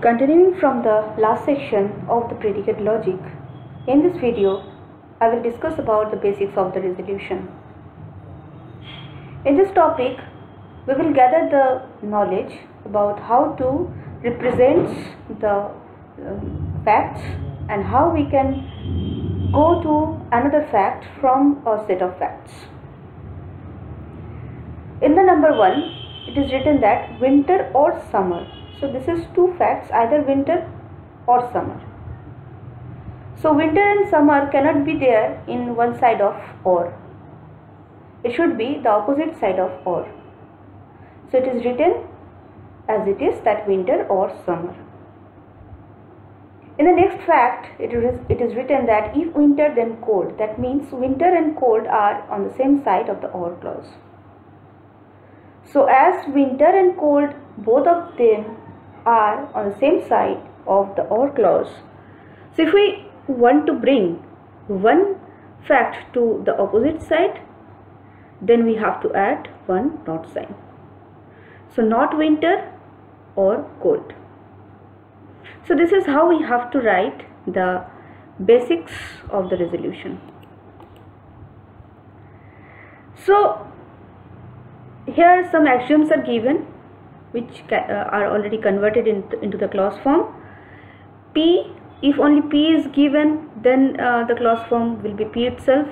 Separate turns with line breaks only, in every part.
Continuing from the last section of the predicate logic, in this video I will discuss about the basics of the resolution. In this topic, we will gather the knowledge about how to represent the facts and how we can go to another fact from a set of facts. In the number 1, it is written that winter or summer. So this is two facts, either winter or summer. So winter and summer cannot be there in one side of or. It should be the opposite side of or. So it is written as it is, that winter or summer. In the next fact, it is written that if winter then cold, that means winter and cold are on the same side of the or clause. So as winter and cold, both of them are on the same side of the or clause. So if we want to bring one fact to the opposite side, then we have to add one not sign. So not winter or cold. So this is how we have to write the basics of the resolution. So here some axioms are given which are already converted into the clause form. P, if only P is given, then the clause form will be P itself.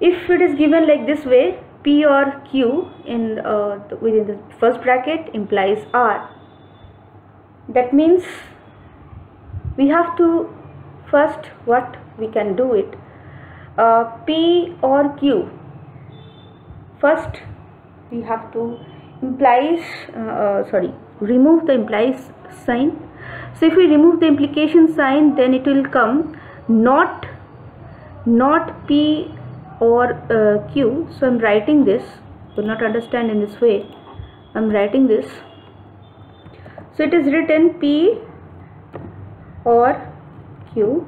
If it is given like this way, P or Q in within the first bracket implies R. That means we have to first what we can do it. P or Q. First we have to remove the implies sign. So if we remove the implication sign, then it will come not P or Q. So I am writing this, will not understand in this way, I am writing this. So it is written P or Q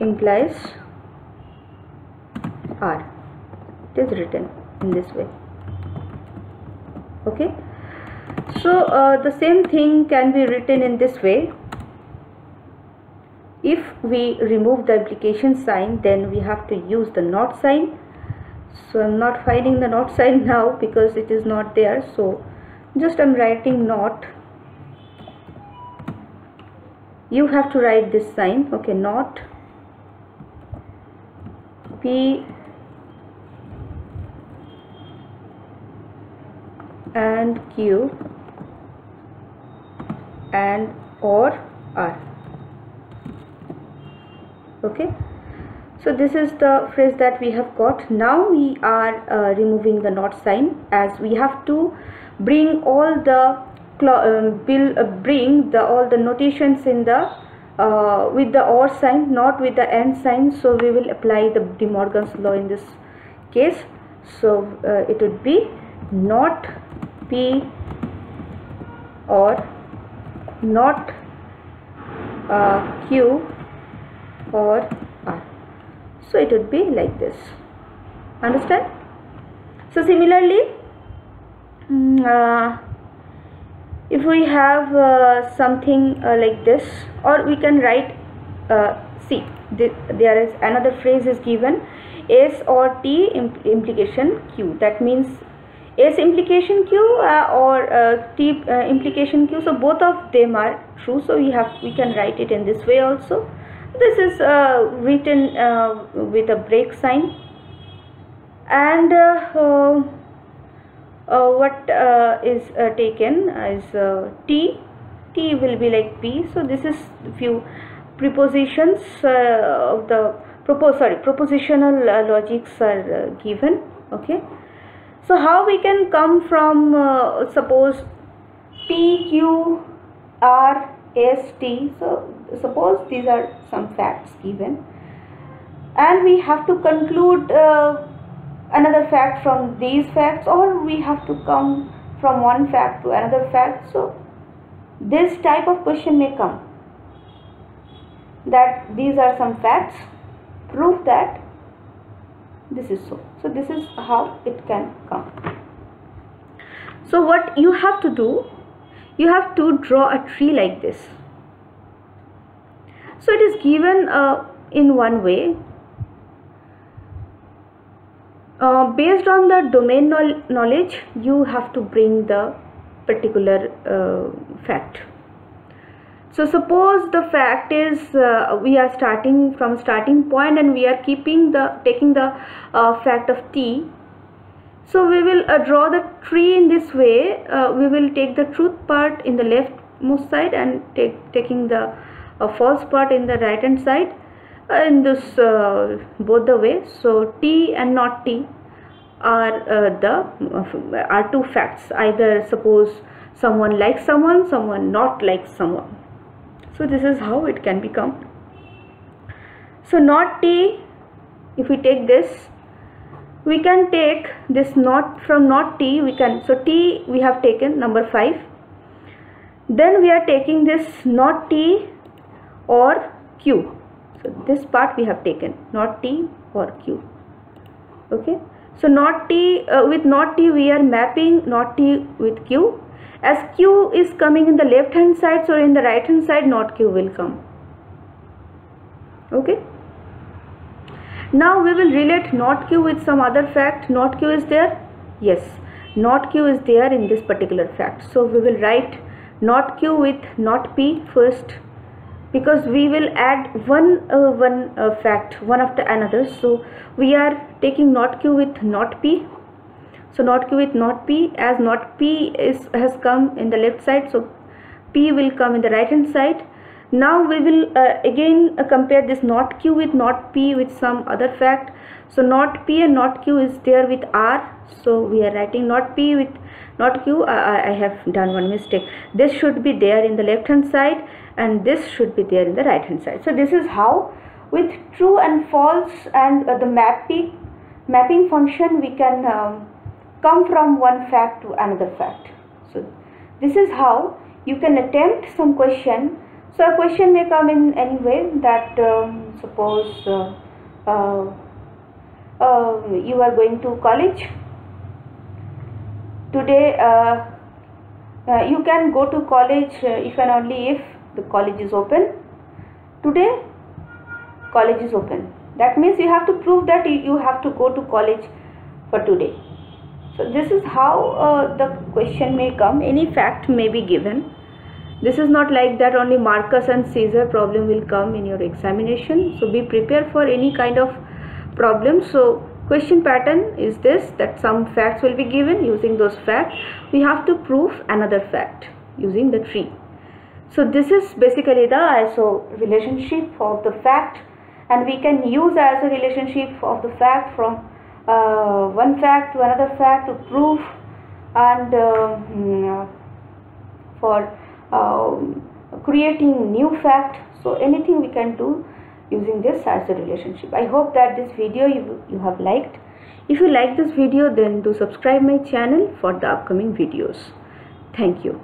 implies R. It is written in this way. Okay, so the same thing can be written in this way. If we remove the implication sign, then we have to use the not sign. So I am not finding the not sign now because it is not there. So just I am writing not. You have to write this sign. Okay, not P and Q and or R. Okay, so this is the phrase that we have got. Now we are removing the not sign, as we have to bring all the all the notations in the with the or sign, not with the and sign. So we will apply the De Morgan's law in this case. So it would be not P or not Q or R. So it would be like this. Understand? So similarly, if we have something like this, or we can write see, there is another phrase is given, S or T implication Q. That means S implication Q or T implication Q. So both of them are true. So we can write it in this way also. This is written with a break sign, and what is taken as T will be like P. So this is few prepositions of the propositional logics are given. Okay. So how we can come from suppose P, Q, R, S, T. So suppose these are some facts given, and we have to conclude another fact from these facts, or we have to come from one fact to another fact. So this type of question may come, that these are some facts, prove that this is so. So this is how it can come. So what you have to do, you have to draw a tree like this. So it is given in one way. Based on the domain knowledge, you have to bring the particular fact. So suppose the fact is we are starting from starting point and we are taking the fact of t. So we will draw the tree in this way. We will take the truth part in the leftmost side and taking the false part in the right hand side, in this both the way. So t and not t are two facts. Either suppose someone likes someone, someone not likes someone. So this is how it can become. So not t, if we take this, we can take this not from not t, we can, so t we have taken number 5. Then we are taking this not t or q. So this part we have taken, not t or q. Okay. So not t, with not t we are mapping not t with q. As q is coming in the left hand side, so in the right hand side not q will come. Okay. Now we will relate not q with some other fact. Not q is there? Yes, not q is there in this particular fact. So we will write not q with not p first, because we will add one fact one after another. So we are taking not q with not p. So not q with not p, as not p has come in the left side, so p will come in the right hand side. Now we will again compare this not q with not p with some other fact. So not p and not q is there with r, so we are writing not p with not q. I have done one mistake. This should be there in the left hand side and this should be there in the right hand side. So this is how with true and false and the mapping function we can come from one fact to another fact. So this is how you can attempt some question. So a question may come in any way that suppose you are going to college today. You can go to college if and only if the college is open. Today college is open. That means you have to prove that you have to go to college for today. So this is how the question may come. Any fact may be given. This is not like that only Marcus and Caesar problem will come in your examination. So be prepared for any kind of problem. So question pattern is this, that some facts will be given. Using those facts we have to prove another fact using the tree. So this is basically the ISO relationship of the fact, and we can use as a relationship of the fact from one fact to another fact to prove and for creating new fact. So anything we can do using this as a relationship. I hope that this video you have liked. If you like this video, then do subscribe my channel for the upcoming videos. Thank you.